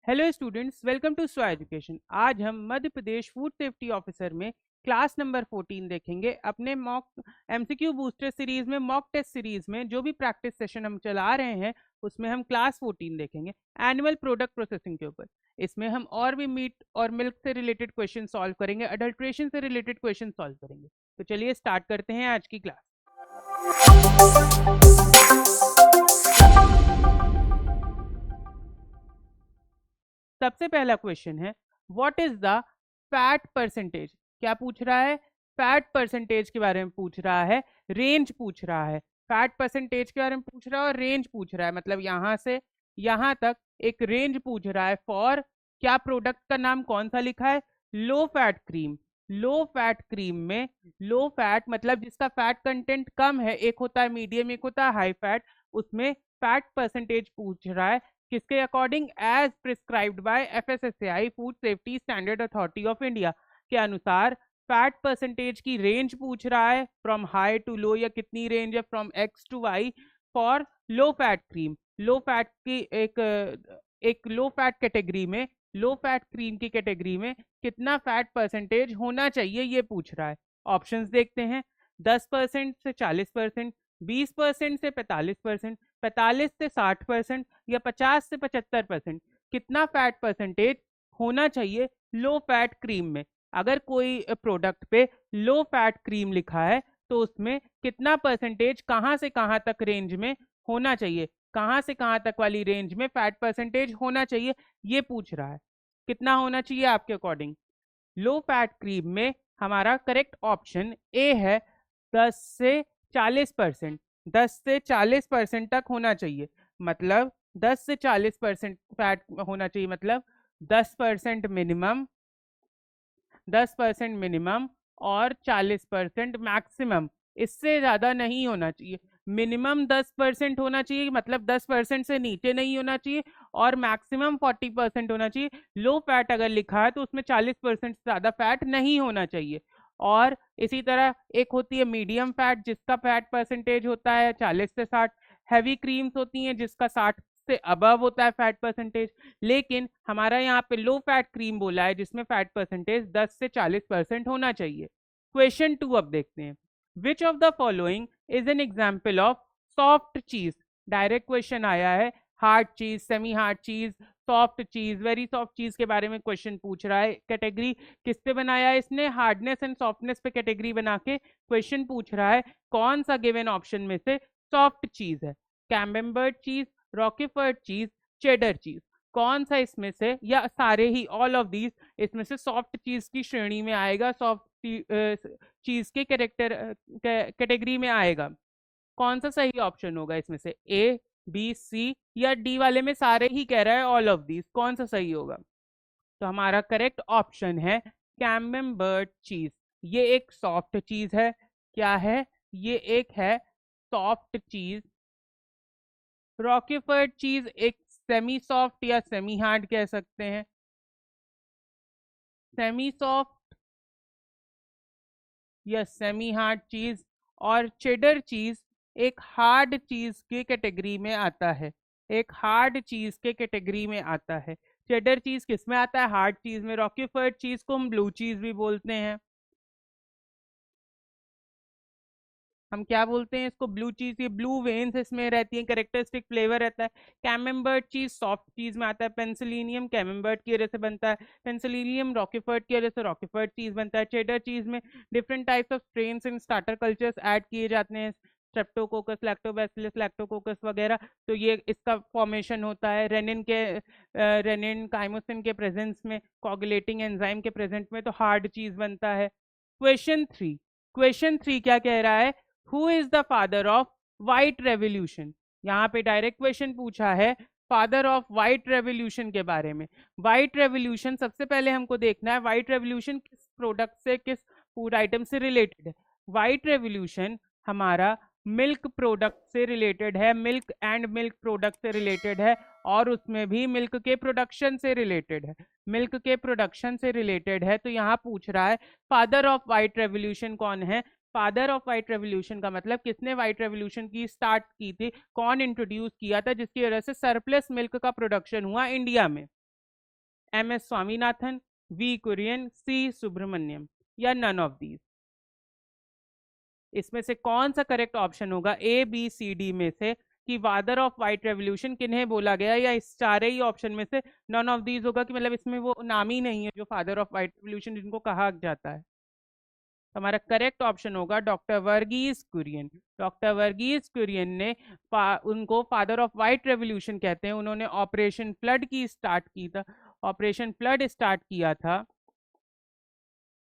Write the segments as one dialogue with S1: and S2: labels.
S1: Hello students, welcome to स्वा education. आज हम Madhya Pradesh food safety officer में क्लास नंबर 14 देखेंगे। अपने मॉक एमसीक्यू बूस्टर सीरीज में, मॉक टेस्ट सीरीज में जो भी प्रैक्टिस सेशन हम चला रहे हैं उसमें हम क्लास 14 देखेंगे एनिमल प्रोडक्ट प्रोसेसिंग के ऊपर। इसमें हम और भी मीट और मिल्क से रिलेटेड क्वेश्चन सॉल्व करेंगे, अडल्ट्रेशन से रिलेटेड क्वेश्चन सॉल्व करेंगे। तो चलिए स्टार्ट करते हैं आज की क्लास। सबसे पहला क्वेश्चन है, what is the fat percentage. क्या पूछ रहा है? फैट परसेंटेज के बारे में पूछ रहा है, रेंज पूछ रहा है। फैट परसेंटेज के बारे में पूछ रहा है और रेंज पूछ रहा है, मतलब यहां से यहां तक एक रेंज पूछ रहा है। फॉर क्या प्रोडक्ट का नाम कौन सा लिखा है? लो fat cream. Low fat cream में लो फैट मतलब जिसका फैट कंटेंट कम है, एक होता है मीडियम, एक होता है हाई फैट, उसमें फैट परसेंटेज पूछ रहा है किसके according? As prescribed by FSSAI food safety standard authority of India के अनुसार फैट परसेंटेज की रेंज पूछ रहा है, फ्रॉम हाई टू लो, या कितनी रेंज है from X to Y for low fat cream. Low fat की एक लो फैट कैटेगरी में, लो फैट क्रीम की कैटेगरी में कितना फैट परसेंटेज होना चाहिए ये पूछ रहा है। ऑप्शंस देखते हैं, 10% से 40%, 20% से 45%, 45 से 60% या 50 से 75%। कितना फैट परसेंटेज होना चाहिए लो फैट क्रीम में? अगर कोई प्रोडक्ट पे लो फैट क्रीम लिखा है तो उसमें कितना परसेंटेज कहाँ से कहाँ तक रेंज में होना चाहिए, कहाँ से कहाँ तक वाली रेंज में फैट परसेंटेज होना चाहिए ये पूछ रहा है। कितना होना चाहिए आपके अकॉर्डिंग? लो फैट क्रीम में हमारा करेक्ट ऑप्शन ए है, 10 से 40%। 10 से 40% तक होना चाहिए, मतलब 10 से 40% फैट होना चाहिए, मतलब 10% मिनिमम, 10% मिनिमम और 40% मैक्सिमम। इससे ज्यादा नहीं होना चाहिए। मिनिमम 10% होना चाहिए, मतलब 10% से नीचे नहीं होना चाहिए, और मैक्सिमम 40% होना चाहिए। लो फैट अगर लिखा है तो उसमें 40% से ज्यादा फैट नहीं होना चाहिए। और इसी तरह एक होती है मीडियम फैट, जिसका फैट परसेंटेज होता है 40 से 60। हैवी क्रीम्स होती हैं जिसका 60 से अबव होता है फैट परसेंटेज। लेकिन हमारा यहाँ पे लो फैट क्रीम बोला है जिसमें फैट परसेंटेज 10 से 40% होना चाहिए। क्वेश्चन 2 अब देखते हैं, विच of the following is an example of soft चीज। डायरेक्ट क्वेश्चन आया है, हार्ड चीज, सेमी हार्ड चीज, सॉफ्ट चीज, वेरी सॉफ्ट चीज के बारे में क्वेश्चन पूछ रहा है। कैटेगरी किस पे बनाया है इसने? हार्डनेस एंड सॉफ्टनेस पे कैटेगरी बना के क्वेश्चन पूछ रहा है कौन सा गिवन ऑप्शन में से सॉफ्ट चीज है? कैम्बेम्बर्ट चीज, रॉकीफर्ट चीज, चेडर चीज। कौन सा इसमें से, या सारे ही, ऑल ऑफ दीज इसमें से सॉफ्ट चीज की श्रेणी में आएगा, सॉफ्ट चीज के कैटेगरी में आएगा? कौन सा सही ऑप्शन होगा इसमें से? ए, बी, सी या डी वाले में सारे ही कह रहा है ऑल ऑफ दीज, कौन सा सही होगा? तो हमारा करेक्ट ऑप्शन है कैम्बेम्बर्ट चीज। ये एक सॉफ्ट चीज है। क्या है? ये एक है सॉफ्ट चीज। रॉकीफर्ट चीज एक सेमी सॉफ्ट या सेमी हार्ड कह सकते हैं, सेमी सॉफ्ट या सेमी हार्ड चीज। और चेडर चीज एक हार्ड चीज के कैटेगरी में आता है, एक हार्ड चीज के कैटेगरी में आता है। चेडर चीज किस में आता है? हार्ड चीज में। रॉकीफर्ट चीज को हम ब्लू चीज भी बोलते हैं। हम क्या बोलते हैं इसको? ब्लू चीज। ये ब्लू वेन्स इसमें रहती है, कैरेक्टरिस्टिक फ्लेवर रहता है। कैमेम्बर्ट चीज सॉफ्ट चीज में आता है। पेंसिलिनियम कैमेम्बर्ट की वजह से बनता है, पेंसिलिनियम रॉकीफर्ट की वजह से रॉकीफर्ट चीज बनता है। चेडर चीज में different types of strains and starter cultures add किए जाते हैं, स्ट्रेप्टोकोकस, लैक्टोबैसिलस, लैक्टोकोकस वगैरह। तो ये इसका फॉर्मेशन होता है रेनिन काइमोसिन के प्रेजेंस में, कोगुलेटिंग एंजाइम के प्रेजेंट में, तो हार्ड चीज बनता है। क्वेश्चन 3, क्वेश्चन 3 क्या कह रहा है? Who is the father of white revolution. यहाँ पे डायरेक्ट क्वेश्चन पूछा है फादर ऑफ व्हाइट रेवोल्यूशन के बारे में। व्हाइट रेवोल्यूशन सबसे पहले हमको देखना है, व्हाइट रेवोल्यूशन किस प्रोडक्ट से, किस फूड आइटम से रिलेटेड है। व्हाइट रेवोल्यूशन हमारा मिल्क प्रोडक्ट से रिलेटेड है, मिल्क एंड मिल्क प्रोडक्ट से रिलेटेड है, और उसमें भी मिल्क के प्रोडक्शन से रिलेटेड है, मिल्क के प्रोडक्शन से रिलेटेड है। तो यहाँ पूछ रहा है फादर ऑफ व्हाइट रेवोल्यूशन कौन है? फादर ऑफ व्हाइट रेवोल्यूशन का मतलब किसने व्हाइट रेवोल्यूशन की स्टार्ट की थी, कौन इंट्रोड्यूस किया था, जिसकी वजह से सरप्लस मिल्क का प्रोडक्शन हुआ इंडिया में। MS Swaminathan, V Kurien, C Subramaniam, या नन ऑफ दीज? इसमें से कौन सा करेक्ट ऑप्शन होगा ABCD में से कि फादर ऑफ व्हाइट रेवोल्यूशन किन्हें बोला गया, या इस सारे ही ऑप्शन में से नन ऑफ दीज होगा कि मतलब इसमें वो नाम ही नहीं है जो फादर ऑफ व्हाइट रेवोल्यूशन जिनको कहा जाता है? हमारा करेक्ट ऑप्शन होगा डॉक्टर वर्गीज कुरियन। डॉक्टर वर्गीज कुरियन ने उनको फादर ऑफ व्हाइट रेवोल्यूशन कहते हैं। उन्होंने ऑपरेशन फ्लड की स्टार्ट की था, ऑपरेशन फ्लड स्टार्ट किया था।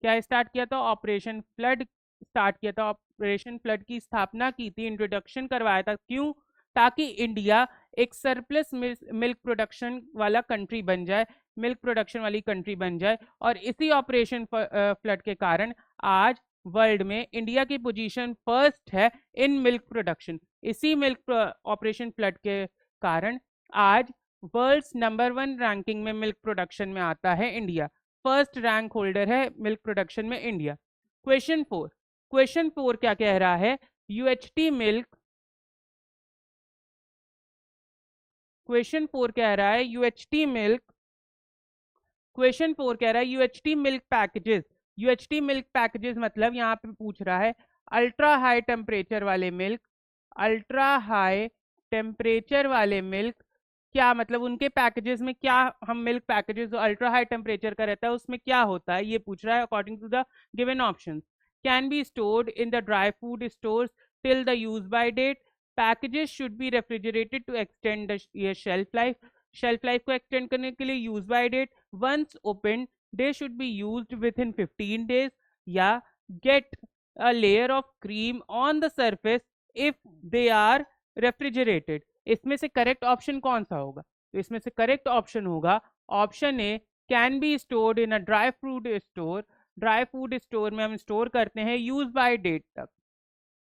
S1: क्या स्टार्ट किया था? ऑपरेशन फ्लड स्टार्ट किया था, ऑपरेशन फ्लड की स्थापना की थी, इंट्रोडक्शन करवाया था। क्यों? ताकि इंडिया एक सरप्लस मिल्क प्रोडक्शन वाला कंट्री बन जाए, मिल्क प्रोडक्शन वाली कंट्री बन जाए। और इसी ऑपरेशन फ्लड के कारण आज वर्ल्ड में इंडिया की पोजीशन फर्स्ट है इन मिल्क प्रोडक्शन। इसी मिल्क ऑपरेशन फ्लड के कारण आज वर्ल्ड्स नंबर 1 रैंकिंग में मिल्क प्रोडक्शन में आता है इंडिया। फर्स्ट रैंक होल्डर है मिल्क प्रोडक्शन में इंडिया। क्वेश्चन 4 क्या कह रहा है? UHT मिल्क, क्वेश्चन 4 कह रहा है UHT मिल्क, क्वेश्चन 4 कह रहा है UHT milk packages. UHT milk packages मतलब यहाँ पे पूछ रहा है अल्ट्रा हाई टेम्परेचर वाले मिल्क, अल्ट्रा हाई टेम्परेचर वाले मिल्क। क्या मतलब उनके पैकेजेस में क्या, हम मिल्क पैकेजेस जो अल्ट्रा हाई टेम्परेचर का रहता है उसमें क्या होता है, ये पूछ रहा है। According to the given options, can be stored in the dry food stores till the use by date, packages should be refrigerated to extend the shelf life, shelf life को एक्सटेंड करने के लिए use by date, once open they should be used within 15 days, या get a layer of cream on the surface if they are refrigerated. इसमें से correct option कौन सा होगा? तो इसमें से करेक्ट ऑप्शन होगा option A, can be stored in a dry fruit store. Dry food store में हम स्टोर करते हैं यूज बाय डेट तक।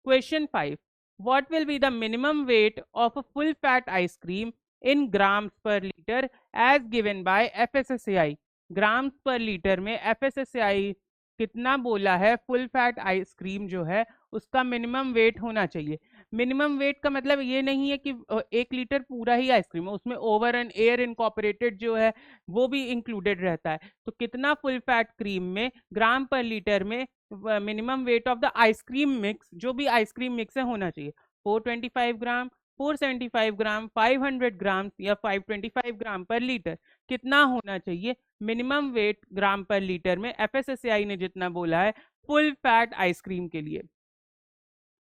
S1: Question 5, what will be the minimum weight of a full fat ice cream in grams per litre as given by FSSAI? Grams per litre में FSSAI कितना बोला है full fat ice cream जो है उसका मिनिमम वेट होना चाहिए। मिनिमम वेट का मतलब ये नहीं है कि 1 लीटर पूरा ही आइसक्रीम है, उसमें ओवर एंड एयर इनकॉर्पोरेटेड जो है वो भी इंक्लूडेड रहता है। तो कितना फुल फैट क्रीम में ग्राम पर लीटर में minimum weight of the ice cream mix, जो भी आइसक्रीम मिक्स है, होना चाहिए? 425 ग्राम, 475 ग्राम, 500 ग्राम या 525 ग्राम पर लीटर? कितना होना चाहिए मिनिमम वेट ग्राम पर लीटर में? FSSAI ने जितना बोला है फुल फैट आइसक्रीम के लिए।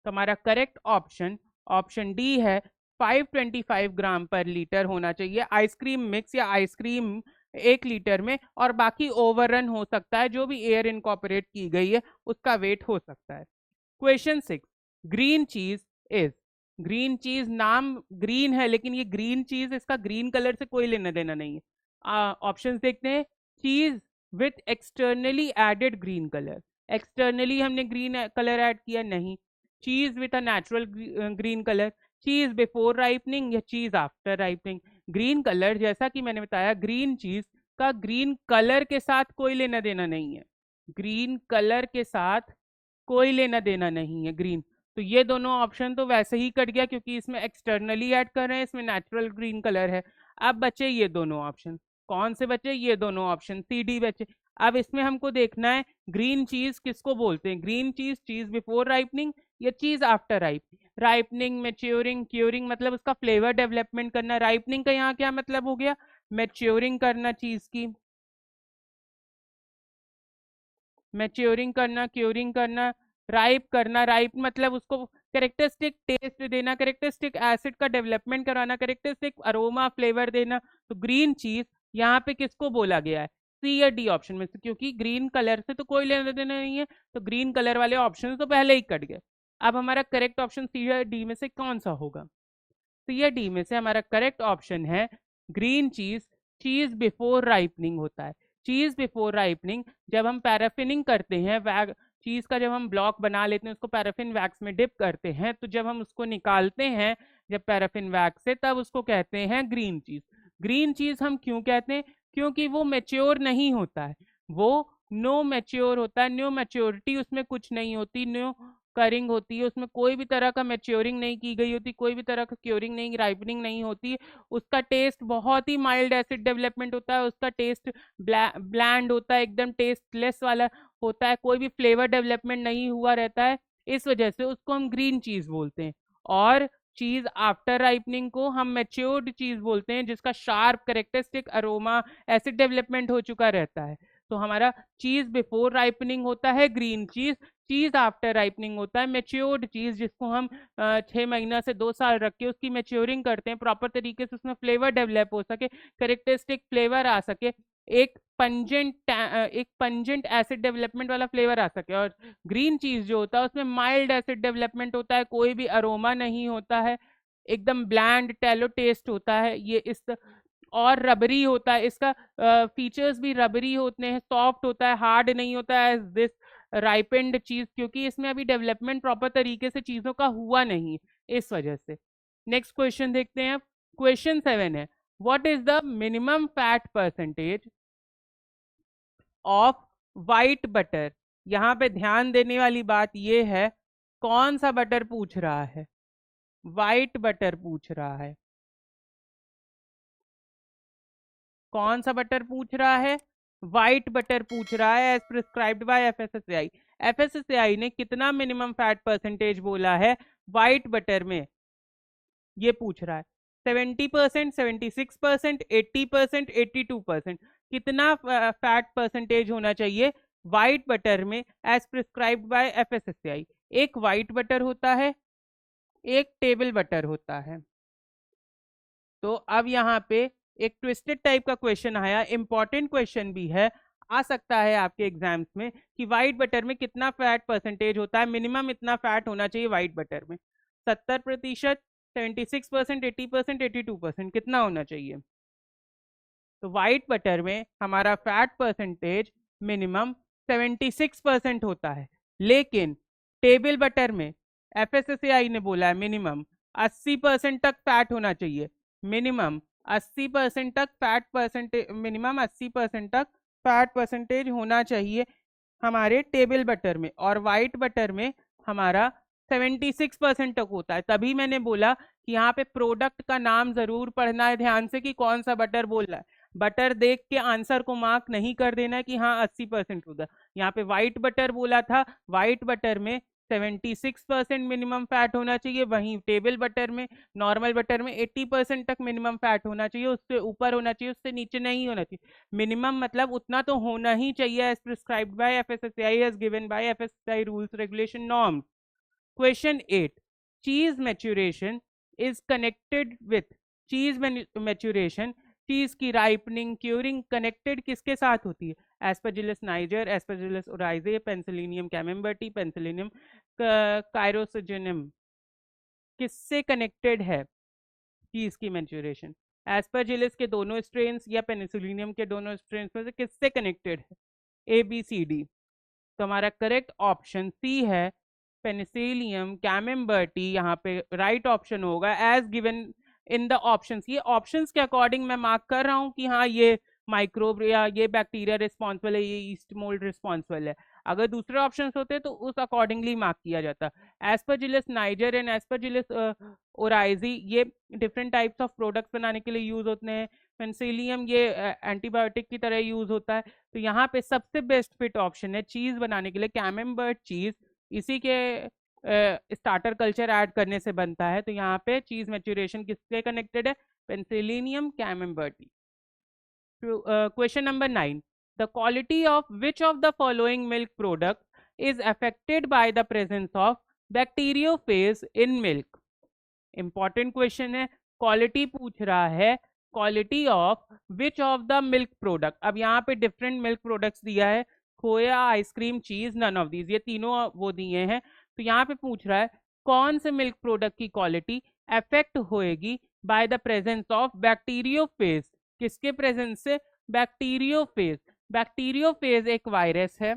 S1: तो हमारा करेक्ट ऑप्शन ऑप्शन डी है, 525 ग्राम पर लीटर होना चाहिए आइसक्रीम मिक्स या आइसक्रीम 1 लीटर में। और बाकी ओवररन हो सकता है, जो भी एयर इनकॉर्पोरेट की गई है उसका वेट हो सकता है। क्वेश्चन 6, ग्रीन चीज इज, ग्रीन चीज नाम ग्रीन है लेकिन ये ग्रीन चीज, इसका ग्रीन कलर से कोई लेना देना नहीं है। ऑप्शंस देखते हैं। Cheese with externally added green colour, externally हमने ग्रीन कलर ऐड किया नहीं। Cheese with a natural green colour, cheese before ripening या cheese after ripening. Green colour, जैसा कि मैंने बताया, ग्रीन चीज का ग्रीन कलर के साथ कोई लेना देना नहीं है, ग्रीन कलर के साथ कोई लेना देना नहीं है ग्रीन। तो ये दोनों ऑप्शन तो वैसे ही कट गया क्योंकि इसमें एक्सटर्नली ऐड कर रहे हैं, इसमें नेचुरल ग्रीन कलर है। अब बचे ये दोनों ऑप्शन, कौन से बचे? ये दोनों ऑप्शन सी डी बचे। अब इसमें हमको देखना है ग्रीन चीज किसको बोलते हैं। ग्रीन चीज, चीज बिफोर राइपनिंग या cheese after ripening? Ripening, maturing, curing मतलब उसका फ्लेवर डेवलपमेंट करना। राइपनिंग का यहाँ क्या मतलब हो गया? मैच्योरिंग करना चीज की, मैच्योरिंग करना, क्यूरिंग करना, राइप करना। राइप मतलब उसको कैरेक्टरिस्टिक टेस्ट देना, कैरेक्टरिस्टिक एसिड का डेवलपमेंट कराना, कैरेक्टरिस्टिक अरोमा फ्लेवर देना। तो ग्रीन चीज यहाँ पे किसको बोला गया है? सी या डी ऑप्शन में से, क्योंकि ग्रीन कलर से तो कोई लेना देना नहीं है, तो ग्रीन कलर वाले ऑप्शन तो पहले ही कट गए। अब हमारा करेक्ट ऑप्शन सी या डी में से कौन सा होगा? सी या डी में से हमारा करेक्ट ऑप्शन है ग्रीन चीज, चीज बिफोर राइपनिंग होता है। चीज बिफोर राइपनिंग, जब हम पैराफिनिंग करते हैं, चीज का जब हम ब्लॉक बना लेते हैं, उसको पैराफिन वैक्स में डिप करते हैं, तो जब हम उसको निकालते हैं जब पैराफिन वैक्स से, तब उसको कहते हैं ग्रीन चीज। ग्रीन चीज हम क्यों कहते हैं? क्योंकि वो मेच्योर नहीं होता है, वो नो मैच्योर होता है, न्यू मैच्योरिटी उसमें कुछ नहीं होती, न्यू करिंग होती है, उसमें कोई भी तरह का मैच्योरिंग नहीं की गई होती, कोई भी तरह का क्योरिंग नहीं, राइपनिंग नहीं होती, उसका टेस्ट बहुत ही माइल्ड एसिड डेवलपमेंट होता है, उसका टेस्ट ब्लैंड होता है, एकदम टेस्टलेस वाला होता है, कोई भी फ्लेवर डेवलपमेंट नहीं हुआ रहता है। इस वजह से उसको हम ग्रीन चीज बोलते हैं। और चीज आफ्टर राइपनिंग को हम मैच्योर्ड चीज बोलते हैं, जिसका sharp characteristic aroma acid development हो चुका रहता है। तो हमारा चीज बिफोर राइपनिंग होता है ग्रीन चीज, चीज आफ्टर राइपनिंग होता है मेच्योर्ड चीज, जिसको हम 6 महीना से 2 साल रख के उसकी मेच्योरिंग करते हैं, प्रॉपर तरीके से उसमें फ्लेवर डेवलप हो सके, करेक्टरिस्टिक फ्लेवर आ सके, एक पंजेंट एसिड डेवलपमेंट वाला फ्लेवर आ सके। और ग्रीन चीज जो होता है उसमें माइल्ड एसिड डेवलपमेंट होता है, कोई भी अरोमा नहीं होता है, एकदम ब्लैंड टेलो टेस्ट होता है ये इस, और रबरी होता है, इसका फीचर्स भी रबरी होते हैं, सॉफ्ट होता है, हार्ड नहीं होता है दिस राइपेंड चीज, क्योंकि इसमें अभी डेवलपमेंट प्रॉपर तरीके से चीजों का हुआ नहीं, इस वजह से। नेक्स्ट क्वेश्चन देखते हैं। क्वेश्चन 7 है, what is the minimum fat percentage of white butter. यहाँ पे ध्यान देने वाली बात यह है, कौन सा बटर पूछ रहा है, वाइट बटर पूछ रहा है। कौन सा बटर पूछ रहा है, वाइट बटर पूछ रहा है, as prescribed by FSSAI. FSSAI ने कितना मिनिमम फैट परसेंटेज बोला है वाइट बटर में, ये पूछ रहा है। 70%, 76%, 80%, 82%, कितना फैट परसेंटेज होना चाहिए वाइट बटर में एज प्रिस्क्राइब्ड बाय एफएसएसएआई। एक वाइट बटर होता है, एक टेबल बटर होता है। तो अब यहाँ पे एक ट्विस्टेड टाइप का क्वेश्चन आया, इंपॉर्टेंट क्वेश्चन भी है, आ सकता है आपके एग्जाम्स में, कि व्हाइट बटर में कितना फैट परसेंटेज होता है, मिनिमम इतना फैट होना चाहिए व्हाइट बटर में, 70%, 76%, 80%, 82%, कितना होना चाहिए। तो व्हाइट बटर में हमारा फैट परसेंटेज मिनिमम 76% होता है, लेकिन टेबल बटर में एफएसएसएआई ने बोला है मिनिमम 80% तक फैट होना चाहिए, मिनिमम 80% तक फैट परसेंटेज, मिनिमम 80% तक फैट परसेंटेज होना चाहिए हमारे टेबल बटर में, और वाइट बटर में हमारा 76% तक होता है। तभी मैंने बोला कि यहाँ पे प्रोडक्ट का नाम जरूर पढ़ना है ध्यान से, कि कौन सा बटर बोल रहा है, बटर देख के आंसर को मार्क नहीं कर देना कि हाँ 80% होगा। यहाँ पे व्हाइट बटर बोला था, व्हाइट बटर में 76% मिनिमम फैट होना चाहिए, वहीं टेबल बटर में, नॉर्मल बटर में 80% तक मिनिमम फैट होना चाहिए, उससे ऊपर होना चाहिए, उससे नीचे नहीं होना चाहिए। मिनिमम मतलब उतना तो होना ही चाहिए, as prescribed by FSSAI, as given by FSSAI rules regulation norms. Question 8, cheese maturation is connected with, cheese maturation, cheese की राइपनिंग क्यूरिंग कनेक्टेड किसके साथ होती है, aspergillus niger, aspergillus oryzae, penicillium camemberti, penicillium chrysogenum, किससे connected है चीज की maturation, Aspergillus के दोनों स्ट्रेन्स या पेनिसिलिनियम के दोनों स्ट्रेन्स में से किससे कनेक्टेड है, ए बी सी डी। तो हमारा करेक्ट ऑप्शन सी है, पेनिसिलियम कैमेम्बर्टी, यहाँ पे राइट ऑप्शन होगा as given in the options. ये ऑप्शंस के अकॉर्डिंग मैं मार्क कर रहा हूँ कि हाँ ये माइक्रोब या ये बैक्टीरिया रिस्पॉन्सिबल है, ये ईस्ट मोल्ड रिस्पॉन्सिबल है। अगर दूसरे ऑप्शंस होते तो उस अकॉर्डिंगली मार्क किया जाता। Aspergillus niger and Aspergillus oryzae ये डिफरेंट टाइप्स ऑफ प्रोडक्ट्स बनाने के लिए यूज होते हैं, पेंसिलियम ये एंटीबायोटिक की तरह यूज होता है। तो यहाँ पे सबसे बेस्ट फिट ऑप्शन है चीज बनाने के लिए कैमेम्बर्ट चीज, इसी के स्टार्टर कल्चर ऐड करने से बनता है। तो यहाँ पे चीज मैच्योरेशन किससे कनेक्टेड है, पेंसिलिनियम कैमेम्बर्टी। Question number 9, the quality of which of the following milk product is affected by the presence of bacteriophage in milk। Important question है, क्वालिटी पूछ रहा है, quality of which of the milk product. अब यहाँ पे different milk products दिया है, खोया, आइसक्रीम, चीज, नन ऑफ दीज, ये तीनों वो दिए हैं। तो यहाँ पे पूछ रहा है कौन से मिल्क प्रोडक्ट की क्वालिटी अफेक्ट होएगी by the presence of bacteriophage, किसके प्रेजेंस से, बैक्टीरियोफेज। बैक्टीरियोफेज एक वायरस है,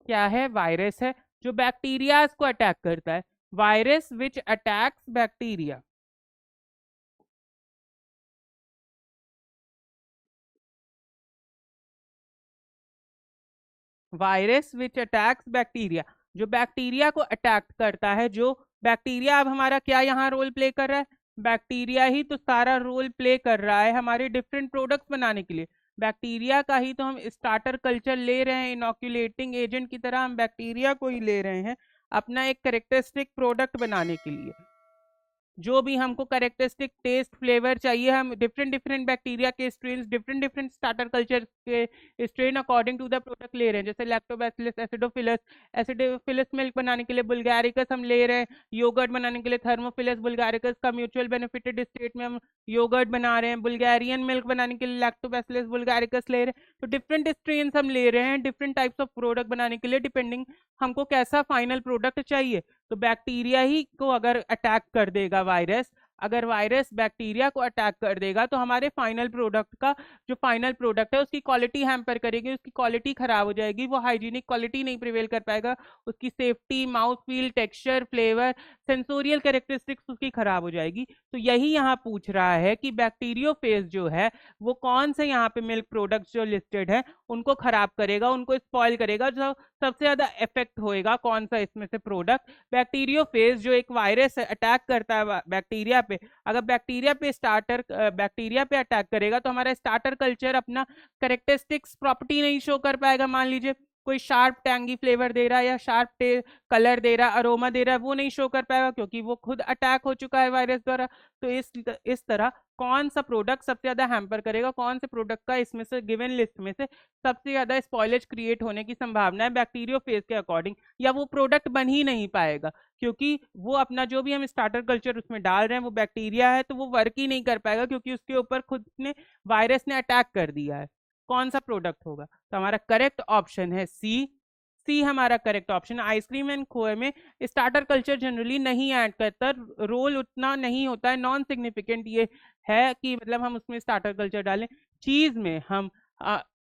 S1: क्या है, वायरस है जो बैक्टीरिया को अटैक करता है, virus which attacks bacteria. Virus which attacks bacteria, जो बैक्टीरिया को अटैक करता है, जो बैक्टीरिया अब हमारा क्या यहाँ रोल प्ले कर रहा है, बैक्टीरिया ही तो सारा रोल प्ले कर रहा है हमारे डिफरेंट प्रोडक्ट्स बनाने के लिए। बैक्टीरिया का ही तो हम स्टार्टर कल्चर ले रहे हैं, इनोक्यूलेटिंग एजेंट की तरह हम बैक्टीरिया को ही ले रहे हैं अपना एक कैरेक्टरिस्टिक प्रोडक्ट बनाने के लिए। जो भी हमको कैरेक्टरिस्टिक टेस्ट फ्लेवर चाहिए, हम डिफरेंट डिफरेंट बैक्टीरिया के strain, different different starter culture के strain according to the product ले रहे हैं। जैसे लैक्टोबैसिलस एसिडोफिलस, एसिडोफिलस मिल्क बनाने के लिए बुल्गारिकस हम ले रहे हैं, योगर्ट बनाने के लिए थर्मोफिलस बुल्गारिकस का म्यूचुअल बेनिफिटेड स्टेट में हम योगर्ट बना रहे हैं, बुल्गारियन मिल्क बनाने के लिए लैक्टोबैसिलस बुल्गारिकस ले रहे हैं। तो डिफरेंट स्ट्रेन हम ले रहे हैं डिफरेंट टाइप्स ऑफ प्रोडक्ट बनाने के लिए, डिपेंडिंग हमको कैसा फाइनल प्रोडक्ट चाहिए। तो बैक्टीरिया ही को अगर अटैक कर देगा वायरस, अगर वायरस बैक्टीरिया को अटैक कर देगा तो हमारे फाइनल प्रोडक्ट का जो फाइनल प्रोडक्ट है उसकी क्वालिटी हैम्पर करेगी, उसकी क्वालिटी खराब हो जाएगी, वो हाइजीनिक क्वालिटी नहीं प्रिवेल कर पाएगा, उसकी safety, mouth feel, texture, flavour, sensorial characteristics उसकी खराब हो जाएगी। तो यही यहाँ पूछ रहा है कि बैक्टीरियोफेज जो है वो कौन से यहाँ पे मिल्क प्रोडक्ट्स जो लिस्टेड है उनको खराब करेगा, उनको स्पॉइल करेगा। जो सबसे ज्यादा इफेक्ट होएगा कौन सा इसमें से प्रोडक्ट, बैक्टीरियोफेज जो एक वायरस अटैक करता है बैक्टीरिया पे, अगर बैक्टीरिया पे अटैक करेगा तो हमारा स्टार्टर कल्चर अपना करेक्टरिस्टिक्स प्रॉपर्टी नहीं शो कर पाएगा। मान लीजिए कोई शार्प टैंगी फ्लेवर दे रहा है या शार्प कलर दे रहा है, अरोमा दे रहा है, वो नहीं शो कर पाएगा क्योंकि वो खुद अटैक हो चुका है वायरस द्वारा। तो इस तरह कौन सा प्रोडक्ट सबसे ज्यादा हैम्पर करेगा, कौन से प्रोडक्ट का इसमें से गिवन लिस्ट में से सबसे ज्यादा स्पॉइलेज क्रिएट होने की संभावना है बैक्टीरियोफेज के अकॉर्डिंग, या वो प्रोडक्ट बन ही नहीं पाएगा क्योंकि वो अपना जो भी हम स्टार्टर कल्चर उसमें डाल रहे हैं वो बैक्टीरिया है, तो वो वर्क ही नहीं कर पाएगा क्योंकि उसके ऊपर खुद ने वायरस ने अटैक कर दिया है। कौन सा प्रोडक्ट होगा, तो हमारा करेक्ट ऑप्शन है सी। सी हमारा करेक्ट ऑप्शन। आइसक्रीम एंड खोए में स्टार्टर कल्चर जनरली नहीं ऐड करता, रोल उतना नहीं होता है, नॉन सिग्निफिकेंट ये है कि मतलब हम उसमें स्टार्टर कल्चर डालें। चीज में हम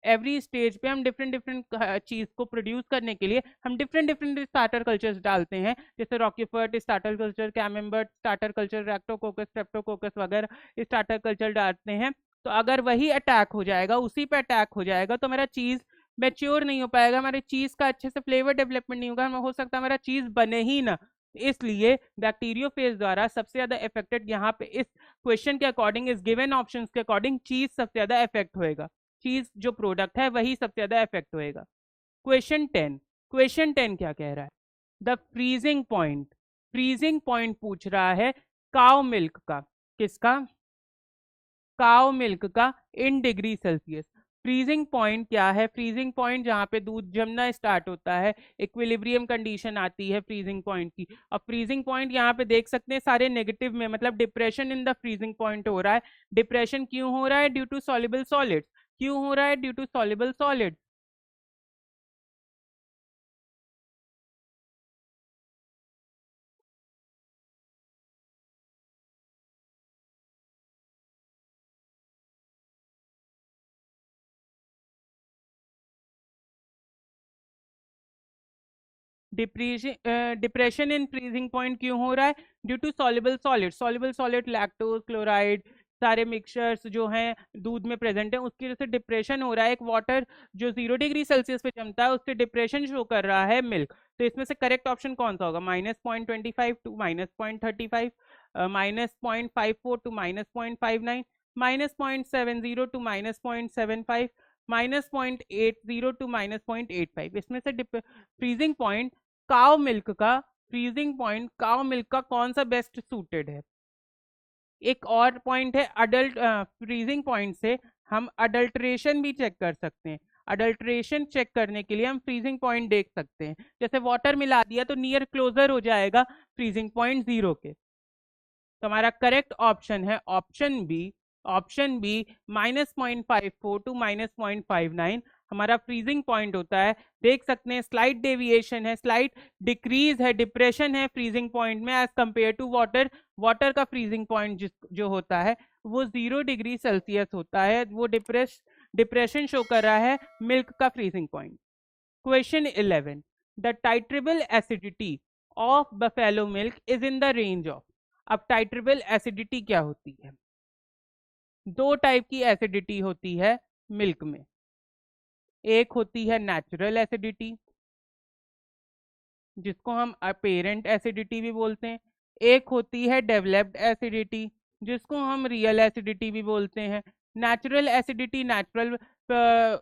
S1: एवरी स्टेज पे हम डिफरेंट डिफरेंट चीज को प्रोड्यूस करने के लिए हम डिफरेंट डिफरेंट स्टार्टर कल्चर्स डालते हैं, जैसे Roquefort starter culture, Camembert starter culture, lactococcus, streptococcus वगैरह स्टार्टर कल्चर डालते हैं। तो अगर वही अटैक हो जाएगा, उसी पे अटैक हो जाएगा तो मेरा चीज मैच्योर नहीं हो पाएगा, हमारे चीज का अच्छे से फ्लेवर डेवलपमेंट नहीं होगा, हो सकता है हमारा चीज बने ही ना। इसलिए बैक्टीरियोफेज द्वारा सबसे ज्यादा इफेक्टेड यहाँ पे इस क्वेश्चन के अकॉर्डिंग, इस गिवन ऑप्शंस के अकॉर्डिंग चीज सबसे ज्यादा इफेक्ट होएगा, चीज जो प्रोडक्ट है वही सबसे ज्यादा इफेक्ट होएगा। क्वेश्चन 10 क्या कह रहा है, the freezing point, freezing point पूछ रहा है काउ मिल्क का, किसका, काउ मिल्क का in degree Celsius. Freezing point क्या है, फ्रीजिंग पॉइंट जहाँ पे दूध जमना स्टार्ट होता है, इक्विलिब्रियम कंडीशन आती है फ्रीजिंग पॉइंट की। अब फ्रीजिंग पॉइंट यहाँ पे देख सकते हैं सारे नेगेटिव में, मतलब depression in the freezing point हो रहा है। डिप्रेशन क्यों हो रहा है, ड्यू टू सॉल्युबल सॉलिड्स। क्यों हो रहा है, due to soluble solids. Depression in freezing point क्यों हो रहा है, due to soluble solid. Soluble solid lactose, chloride, सारे मिक्सचर्स जो हैं दूध में प्रेजेंट हैं, उसकी वजह से डिप्रेशन हो रहा है। एक वाटर जो 0 डिग्री सेल्सियस पे जमता है उससे डिप्रेशन शो कर रहा है मिल्क। तो इसमें से करेक्ट ऑप्शन कौन सा होगा, -0.25 टू -0.35, -0.54 टू -0.59, -0.70 टू -0.75, -0.80 टू -0.85। इसमें से फ्रीजिंग पॉइंट काउ मिल्क का, फ्रीजिंग पॉइंट काउ मिल्क का कौन सा बेस्ट सूटेड है। एक और पॉइंट है अडल्ट, फ्रीजिंग पॉइंट से हम अडल्ट्रेशन भी चेक कर सकते हैं। अडल्ट्रेशन चेक करने के लिए हम फ्रीजिंग पॉइंट देख सकते हैं, जैसे वाटर मिला दिया तो नियर क्लोजर हो जाएगा फ्रीजिंग पॉइंट 0 के। तो हमारा करेक्ट ऑप्शन है option B. Option B -0.54 to -0.59 हमारा फ्रीजिंग पॉइंट होता है। देख सकते हैं स्लाइट डेविएशन है, स्लाइट डिक्रीज है, डिप्रेशन है फ्रीजिंग पॉइंट में as compare to water. Water का फ्रीजिंग पॉइंट जो होता है वो 0 डिग्री सेल्सियस होता है, वो डिप्रेशन शो कर रहा है मिल्क का freezing point. Question 11, the titratable acidity of buffalo milk is in the range of. अब टाइट्रेबल एसिडिटी क्या होती है, दो टाइप की एसिडिटी होती है मिल्क में। एक होती है नेचुरल एसिडिटी, जिसको हम अपेरेंट एसिडिटी भी बोलते हैं, एक होती है डेवलप्ड एसिडिटी जिसको हम रियल एसिडिटी भी बोलते हैं। Natural acidity natural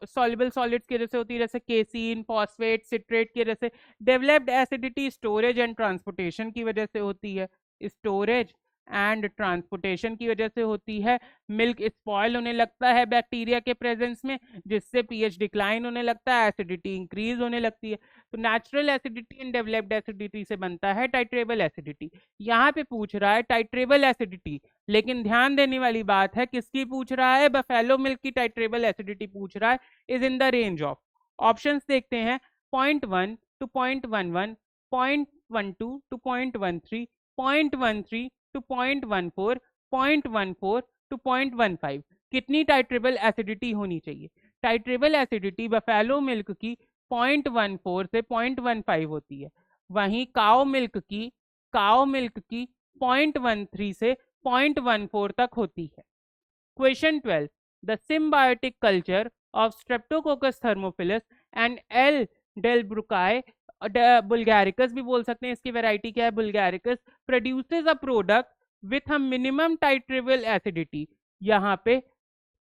S1: soluble solids की वजह से होती है, जैसे केसीन, फॉस्फेट, सिट्रेट की वजह से। Developed acidity storage and transportation की वजह से होती है, स्टोरेज एंड ट्रांसपोर्टेशन की वजह से होती है। मिल्क स्पॉयल होने लगता है बैक्टीरिया के प्रेजेंस में, जिससे पीएच डिक्लाइन होने लगता है, एसिडिटी इंक्रीज होने लगती है। तो natural acidity and developed acidity से बनता है टाइट्रेबल एसिडिटी। यहाँ पे पूछ रहा है टाइट्रेबल एसिडिटी, लेकिन ध्यान देने वाली बात है किसकी पूछ रहा है, बफेलो मिल्क की टाइट्रेबल एसिडिटी पूछ रहा है, is in the range of. Options देखते हैं, 0.1 to 0.11, 0.12 to 0.13, 0.13 to 0.14, 0.14 to 0.15। कितनी टाइट्रेबल एसिडिटी होनी चाहिए? टाइट्रेबल एसिडिटी बफेलो मिल्क की 0.14 से 0.15 होती है, वहीं काओ मिल्क की 0.13 से 0.14 तक होती है। Question 12, the symbiotic culture of streptococcus thermophilus and L delbrueckii bulgaricus भी बोल सकते हैं, इसकी वैरायटी क्या है, bulgaricus, produces a product with a minimum titratable acidity. यहाँ पे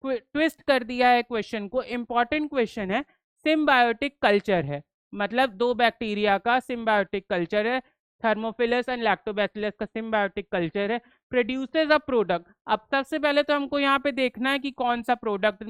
S1: ट्विस्ट कर दिया है क्वेश्चन को, इंपॉर्टेंट क्वेश्चन है, सिम्बायोटिक कल्चर है, मतलब दो बैक्टीरिया का सिम्बायोटिक कल्चर है, थर्मोफिलस एंड लैक्टोबैसिलस का सिम्बायोटिक कल्चर है, प्रोड्यूसेस अ प्रोडक्ट। अब सबसे पहले तो हमको यहाँ पे देखना है कि कौन सा प्रोडक्ट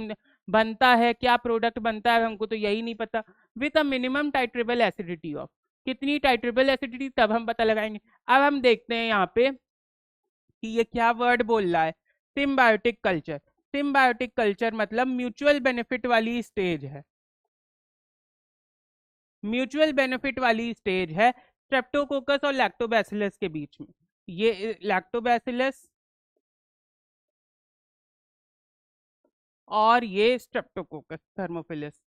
S1: बनता है, क्या प्रोडक्ट बनता है, हमको तो यही नहीं पता। With a minimum titratable acidity of, कितनी टाइट्रेबल एसिडिटी, तब हम पता लगाएंगे। अब हम देखते हैं यहाँ पे कि ये क्या वर्ड बोल रहा है, सिम्बायोटिक कल्चर। सिम्बायोटिक कल्चर मतलब म्यूचुअल बेनिफिट वाली स्टेज है, म्यूचुअल बेनिफिट वाली स्टेज है स्ट्रेप्टोकोकस और लैक्टोबैसिलस के बीच में। ये लैक्टोबैसिलस और ये स्ट्रेप्टोकोकस थर्मोफिलस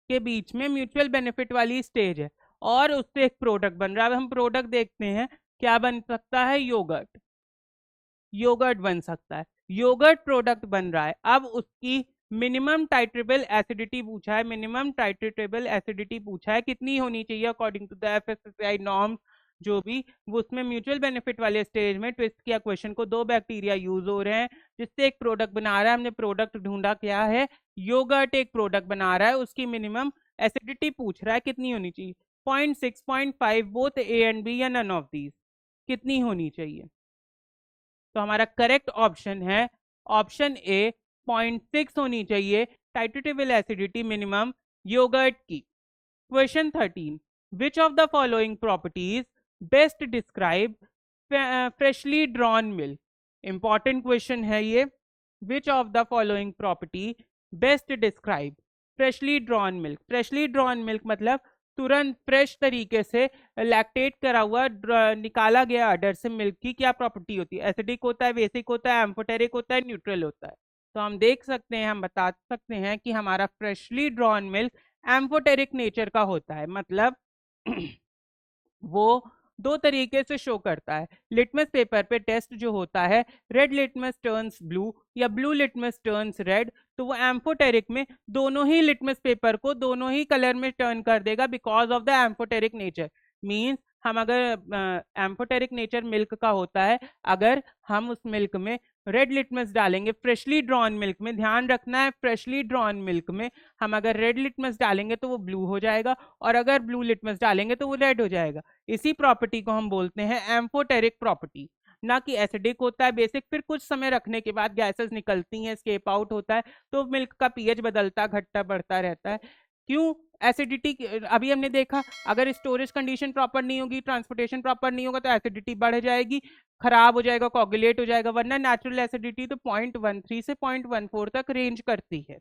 S1: के बीच में म्यूचुअल बेनिफिट वाली स्टेज है, और उससे एक प्रोडक्ट बन रहा है। अब हम प्रोडक्ट देखते हैं, क्या बन सकता है, योगर्ट, योगर्ट बन सकता है, योगर्ट प्रोडक्ट बन रहा है। अब उसकी मिनिमम टाइट्रेबल एसिडिटी पूछा है, मिनिमम टाइट्रेबल एसिडिटी पूछा है, कितनी होनी चाहिए according to the FSSAI norms, जो भी वो उसमें म्यूचुअल बेनिफिट वाले स्टेज में ट्विस्ट किया क्वेश्चन को, दो बैक्टीरिया यूज हो रहे हैं जिससे एक प्रोडक्ट बना रहा है, हमने प्रोडक्ट ढूंढा क्या है, योगर्ट एक प्रोडक्ट बना रहा है, उसकी मिनिमम एसिडिटी पूछ रहा है कितनी होनी चाहिए, 0.6, 0.5, बोथ ए एंड बी या नन ऑफ दीज, कितनी होनी चाहिए। तो हमारा करेक्ट ऑप्शन है ऑप्शन ए, 0.6 होनी चाहिए टाइट्रेबल एसिडिटी मिनिमम योगर्ट की। Question 13, which of the following properties best describe freshly drawn milk. Important question है ये, विच of the following property best describe freshly drawn milk. Freshly drawn milk मतलब तुरंत fresh तरीके से lactate करा हुआ निकाला गया अडर से मिल्क की क्या प्रॉपर्टी होती है, एसिडिक होता है, बेसिक होता है, एम्फोटेरिक होता है, न्यूट्रल होता है। तो हम देख सकते हैं, हम बता सकते हैं कि हमारा freshly drawn milk amphoteric nature का होता है, मतलब वो दो तरीके से शो करता है। लिटमस पेपर पे टेस्ट जो होता है, रेड लिटमस टर्न्स ब्लू या ब्लू लिटमस टर्न्स रेड, तो वो एम्फोटेरिक में दोनों ही लिटमस पेपर को दोनों ही कलर में टर्न कर देगा because of the amphoteric nature. Means हम अगर एम्फोटेरिक नेचर मिल्क का होता है, अगर हम उस मिल्क में रेड लिटमस डालेंगे, फ्रेशली ड्रॉन मिल्क में ध्यान रखना है, फ्रेशली ड्रॉन मिल्क में हम अगर रेड लिटमस डालेंगे तो वो ब्लू हो जाएगा, और अगर ब्लू लिटमस डालेंगे तो वो रेड हो जाएगा। इसी प्रॉपर्टी को हम बोलते हैं एम्फोटेरिक प्रॉपर्टी। ना कि एसिडिक होता है, बेसिक फिर कुछ समय रखने के बाद गैसेस निकलती हैं, स्केप आउट होता है, तो मिल्क का पीएच बदलता घटता बढ़ता रहता है। क्यों एसिडिटी, अभी हमने देखा अगर स्टोरेज कंडीशन प्रॉपर नहीं होगी, ट्रांसपोर्टेशन प्रॉपर नहीं होगा, तो एसिडिटी बढ़ जाएगी, खराब हो जाएगा, कोगुलेट हो जाएगा, वरना नेचुरल एसिडिटी तो 0.13 से 0.14 तक रेंज करती है।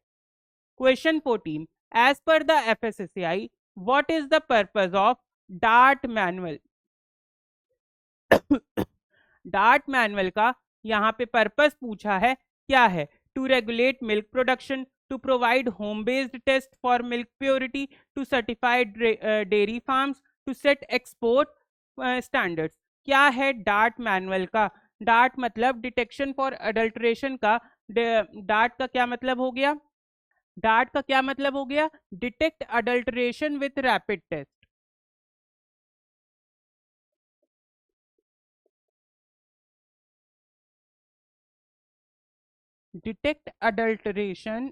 S1: Question 14, as per the FSSAI what is the purpose of DART manual. DART manual का यहाँ पे पर्पस पूछा है, क्या है, to regulate milk production, to provide home based test for milk purity, to certified dairy farms, to set export standards. क्या है DART manual का? डार्ट मतलब डिटेक्शन फॉर अडल्ट्रेशन का, डार्ट का क्या मतलब हो गया, डार्ट का क्या मतलब हो गया, detect adulteration with rapid test. Detect adulteration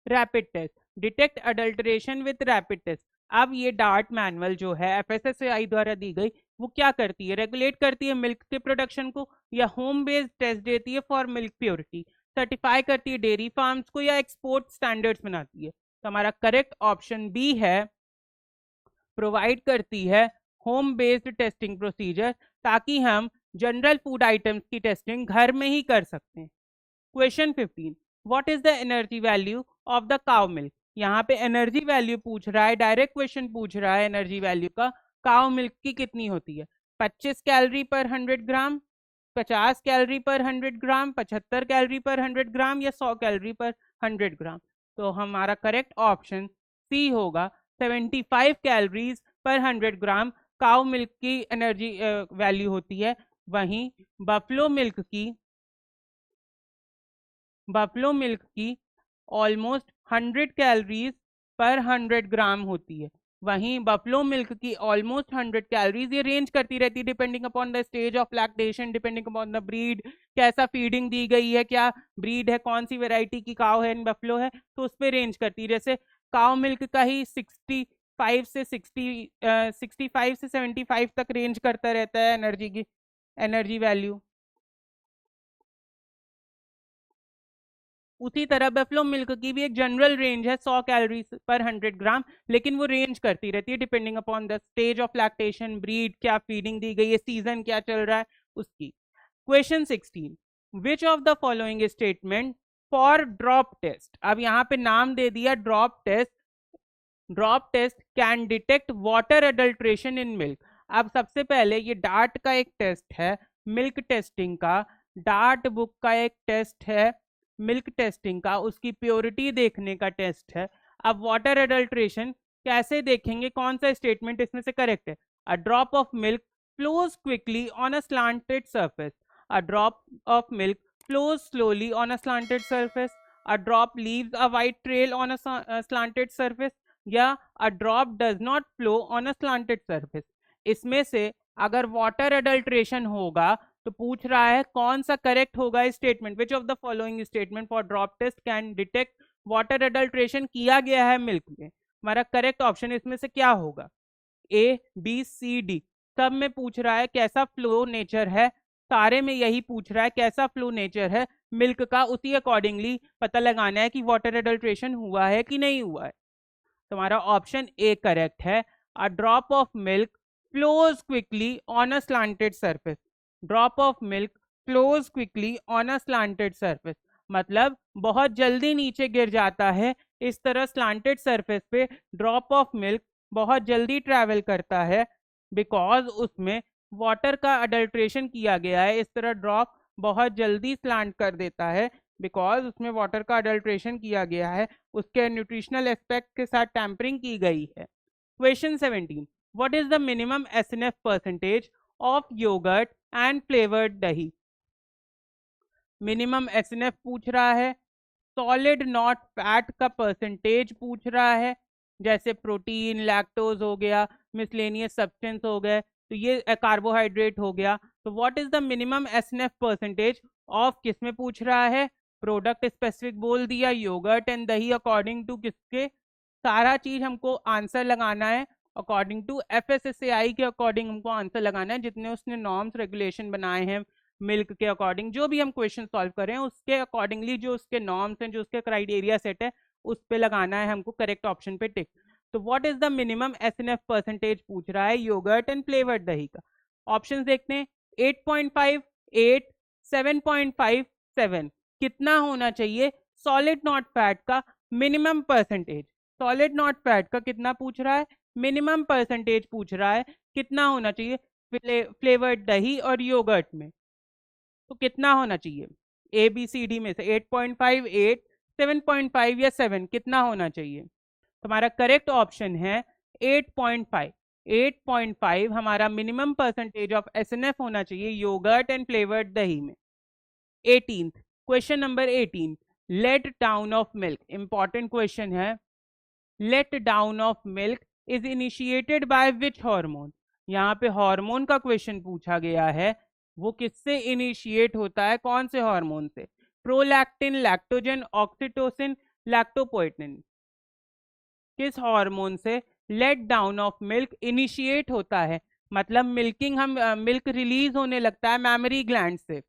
S1: rapid test, detect adulteration with rapid test. अब ये डार्ट मैनुअल जो है एफएसएसएआई द्वारा दी गई, वो क्या करती है, रेगुलेट करती है मिल्क के प्रोडक्शन को, या होम बेस्ड टेस्ट देती है फॉर मिल्क प्योरिटी, सर्टिफाई करती है डेयरी फार्म्स को, या एक्सपोर्ट स्टैंडर्ड्स बनाती है। तो हमारा करेक्ट ऑप्शन बी है, प्रोवाइड करती है होम बेस्ड टेस्टिंग प्रोसीजर, ताकि हम जनरल फूड आइटम्स की टेस्टिंग घर में ही कर सकते हैं। Question 15, what is the energy value of the cow milk. यहाँ पे एनर्जी वैल्यू पूछ रहा है, डायरेक्ट क्वेश्चन पूछ रहा है एनर्जी वैल्यू का, काउ मिल्क की कितनी होती है, 25 कैलोरी पर 100 ग्राम, 50 कैलोरी पर 100 ग्राम, 75 कैलोरी पर 100 ग्राम, या 100 कैलोरी पर 100 ग्राम। तो हमारा करेक्ट ऑप्शन सी होगा, 75 कैलोरीज पर 100 ग्राम काउ मिल्क की एनर्जी वैल्यू होती है। वहीं बफलो मिल्क की ऑलमोस्ट 100 कैलोरीज पर 100 ग्राम होती है। वहीं बफलो मिल्क की ऑलमोस्ट 100 कैलोरीज, ये रेंज करती रहती है depending upon the stage of lactation, depending upon the breed, कैसा फीडिंग दी गई है, क्या ब्रीड है, कौन सी वेराइटी की काव है, बफलो है, तो उस पर रेंज करती है। जैसे काव मिल्क का ही 65 से 75 तक रेंज करता रहता है एनर्जी वैल्यू। उसी तरह बफलो मिल्क की भी एक जनरल रेंज है 100 कैलोरी पर 100 ग्राम, लेकिन वो रेंज करती रहती है depending upon the stage of lactation, breed, क्या फीडिंग दी गई है, सीजन क्या चल रहा है उसकी। Question 16, which of the following statement for drop test. अब यहाँ पे नाम दे दिया drop test, drop test can detect water adulteration in milk. अब सबसे पहले ये डार्ट का एक टेस्ट है, मिल्क टेस्टिंग का, डार्ट बुक का एक टेस्ट है मिल्क टेस्टिंग का, उसकी प्योरिटी देखने का टेस्ट है। अब वाटर अडल्ट्रेशन कैसे देखेंगे, कौन सा स्टेटमेंट इसमें से करेक्ट है। A drop of milk flows quickly on a slanted surface, a drop of milk flows slowly on a slanted surface, a drop leaves a white trail on a slanted surface, या a drop does not flow on a slanted surface. इसमें से अगर water adulteration होगा तो पूछ रहा है कौन सा करेक्ट होगा statement, which of the following statement for drop test can detect water adulteration किया गया है मिल्क में। हमारा करेक्ट ऑप्शन इसमें से क्या होगा, ए बी सी डी। सब में पूछ रहा है कैसा फ्लो नेचर है, सारे में यही पूछ रहा है कैसा फ्लो नेचर है मिल्क का, उसी अकॉर्डिंगली पता लगाना है कि वाटर अडल्ट्रेशन हुआ है कि नहीं हुआ है। तुम्हारा ऑप्शन ए करेक्ट है, a drop of milk flows quickly on a slanted surface, drop of milk flows quickly on a slanted surface, मतलब बहुत जल्दी नीचे गिर जाता है। इस तरह स्लांटेड सरफेस पे ड्रॉप ऑफ मिल्क बहुत जल्दी ट्रैवल करता है, बिकॉज उसमें वाटर का अडल्ट्रेशन किया गया है। इस तरह ड्रॉप बहुत जल्दी स्लांट कर देता है बिकॉज उसमें वाटर का अडल्ट्रेशन किया गया है, उसके न्यूट्रिशनल एस्पेक्ट के साथ टैंपरिंग की गई है। Question 17, what is the minimum SNF percentage of yogurt and flavoured dahi. Minimum SNF पूछ रहा है, सॉलिड नॉट फैट का परसेंटेज पूछ रहा है, जैसे प्रोटीन, लैक्टोज हो गया, मिसलेनियस सब्सटेंस हो गए, तो ये कार्बोहाइड्रेट हो गया। तो what is the minimum SNF percentage of, किसमें पूछ रहा है, प्रोडक्ट स्पेसिफिक बोल दिया, योगर्ट एंड दही, अकॉर्डिंग टू किसके, सारा चीज हमको आंसर लगाना है अकॉर्डिंग टू एफएसएसएआई के अकॉर्डिंग हमको आंसर लगाना है, जितने उसने नॉर्म्स रेगुलेशन बनाए हैं मिल्क के अकॉर्डिंग, जो भी हम क्वेश्चन सॉल्व करें उसके अकॉर्डिंगली जो उसके नॉर्म्स हैं, जो उसके क्राइटेरिया सेट है, उस पे लगाना है हमको करेक्ट ऑप्शन पे टिक। तो what is the minimum SNF percentage पूछ रहा है योगर्ट एंड फ्लेवर्ड दही का। ऑप्शंस देखते हैं, 8.5, 8, 7.5, 7, कितना होना चाहिए सॉलिड नॉट फैट का minimum percentage. Solid not fat का कितना पूछ रहा है, मिनिमम परसेंटेज पूछ रहा है, कितना होना चाहिए फ्लेवर्ड दही और योगर्ट में, तो कितना होना चाहिए ए बी सी डी में से 8.5, 8, 7.5 या 7, कितना होना चाहिए। तो हमारा करेक्ट ऑप्शन है 8.5। 8.5 हमारा मिनिमम परसेंटेज ऑफ एसएनएफ होना चाहिए योगर्ट एंड फ्लेवर्ड दही में। 18th question number 18, let down of milk, important question है। Let down of milk is initiated by which hormone. यहाँ पे हार्मोन का क्वेश्चन पूछा गया है, वो किससे इनिशिएट होता है, कौन से हार्मोन से? Prolactin, lactogen, oxytocin, lactopoietin. किस हार्मोन से let down of milk initiate होता है? मतलब मिल्किंग, हम मिल्क रिलीज होने लगता है मैमरी ग्लैंड से,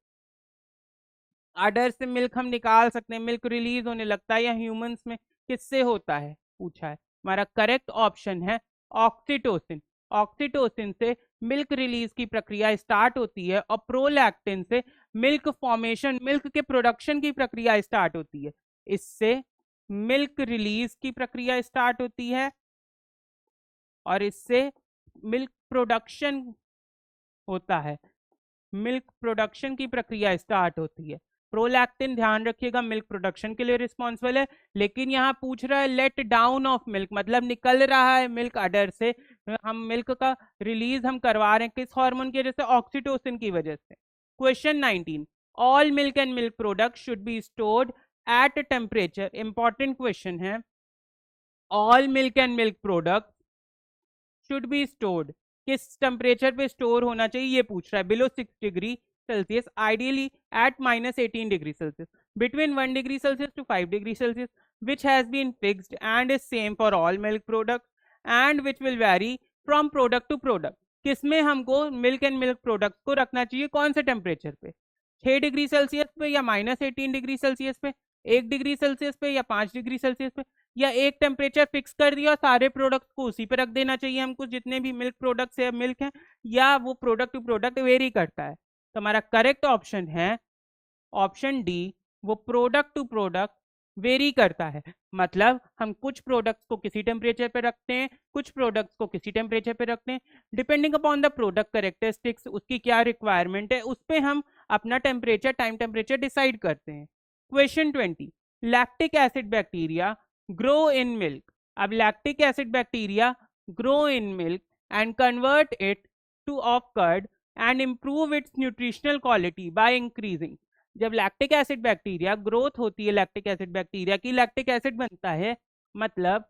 S1: अडर से मिल्क हम निकाल सकते हैं, मिल्क रिलीज होने लगता है, या ह्यूमंस में किससे होता है पूछा है। हमारा करेक्ट ऑप्शन है ऑक्सीटोसिन। ऑक्सीटोसिन से मिल्क रिलीज की प्रक्रिया स्टार्ट होती है और प्रोलैक्टिन से मिल्क फॉर्मेशन, मिल्क के प्रोडक्शन की प्रक्रिया स्टार्ट होती है। इससे मिल्क रिलीज की प्रक्रिया स्टार्ट होती है और इससे मिल्क प्रोडक्शन होता है, मिल्क प्रोडक्शन की प्रक्रिया स्टार्ट होती है। प्रोलैक्टिन ध्यान रखिएगा मिल्क प्रोडक्शन के लिए रिस्पॉन्सिबल है, लेकिन यहाँ पूछ रहा है लेट डाउन ऑफ मिल्क, मतलब निकल रहा है मिल्क अडर से, हम मिल्क का रिलीज हम करवा रहे हैं किस हार्मोन की वजह से? ऑक्सीटोसिन की वजह से। Question 19, all milk and milk product should be stored at temperature. Important question है, all milk and milk product should be stored, किस टेम्परेचर पे स्टोर होना चाहिए ये पूछ रहा है। Below 6 degree Celsius, ideally at -18 degree Celsius, between 1 degree Celsius to 5 degree Celsius, which has been fixed and is same for all milk product and which will vary from product to product. किसमें हमको milk and milk product को रखना चाहिए, कौन से temperature पे? 6 degree Celsius पे या -18 डिग्री सेल्सियस पे, 1 डिग्री सेल्सियस पे या 5 डिग्री सेल्सियस पे, या एक टेम्परेचर फिक्स कर दिया और सारे प्रोडक्ट्स को उसी पे रख देना चाहिए हमको, जितने भी मिल्क प्रोडक्ट्स है, मिल्क है, या वो प्रोडक्ट टू प्रोडक्ट वेरी करता है? तो हमारा करेक्ट ऑप्शन है ऑप्शन डी, वो प्रोडक्ट टू प्रोडक्ट वेरी करता है। मतलब हम कुछ प्रोडक्ट्स को किसी टेम्परेचर पे रखते हैं, कुछ प्रोडक्ट्स को किसी टेम्परेचर पे रखते हैं, depending upon the product characteristics, उसकी क्या रिक्वायरमेंट है, उस पर हम अपना टेम्परेचर, टाइम टेम्परेचर डिसाइड करते हैं। Question 20, lactic acid bacteria grow in milk. अब lactic acid bacteria grow in milk and convert it to of curd and improve its nutritional quality by increasing। जब lactic acid bacteria growth होती है, lactic acid bacteria की, lactic acid बनता है, मतलब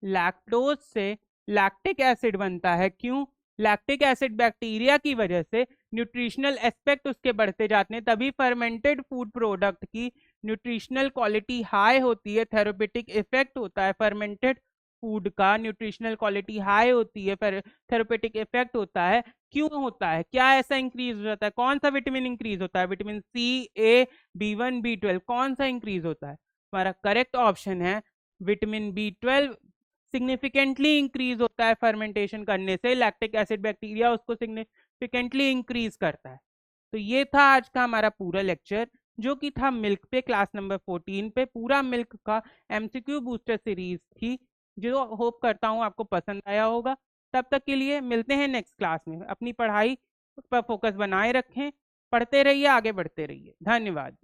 S1: lactose से lactic acid बनता है। क्यों? लैक्टिक एसिड बैक्टीरिया की वजह से न्यूट्रिशनल एस्पेक्ट उसके बढ़ते जाते हैं, तभी फर्मेंटेड फूड प्रोडक्ट की न्यूट्रिशनल क्वालिटी हाई होती है, थेरेपेटिक इफेक्ट होता है फर्मेंटेड फूड का, न्यूट्रिशनल क्वालिटी हाई होती है, थेरेपेटिक इफेक्ट होता है। क्यों होता है, क्या ऐसा इंक्रीज हो जाता है, कौन सा विटामिन इंक्रीज होता है? विटामिन सी, ए, B1, B12, कौन सा इंक्रीज होता है? हमारा करेक्ट ऑप्शन है विटामिन B12 सिग्निफिकेंटली इंक्रीज होता है फर्मेंटेशन करने से, लैक्टिक एसिड बैक्टीरिया उसको सिग्निफिकेंटली इंक्रीज करता है। तो ये था आज का हमारा पूरा लेक्चर, जो कि था मिल्क पे, क्लास नंबर 14 पे, पूरा मिल्क का MCQ बूस्टर सीरीज थी, जो होप करता हूँ आपको पसंद आया होगा। तब तक के लिए मिलते हैं नेक्स्ट क्लास में। अपनी पढ़ाई पर फोकस बनाए रखें, पढ़ते रहिए, आगे बढ़ते रहिए। धन्यवाद।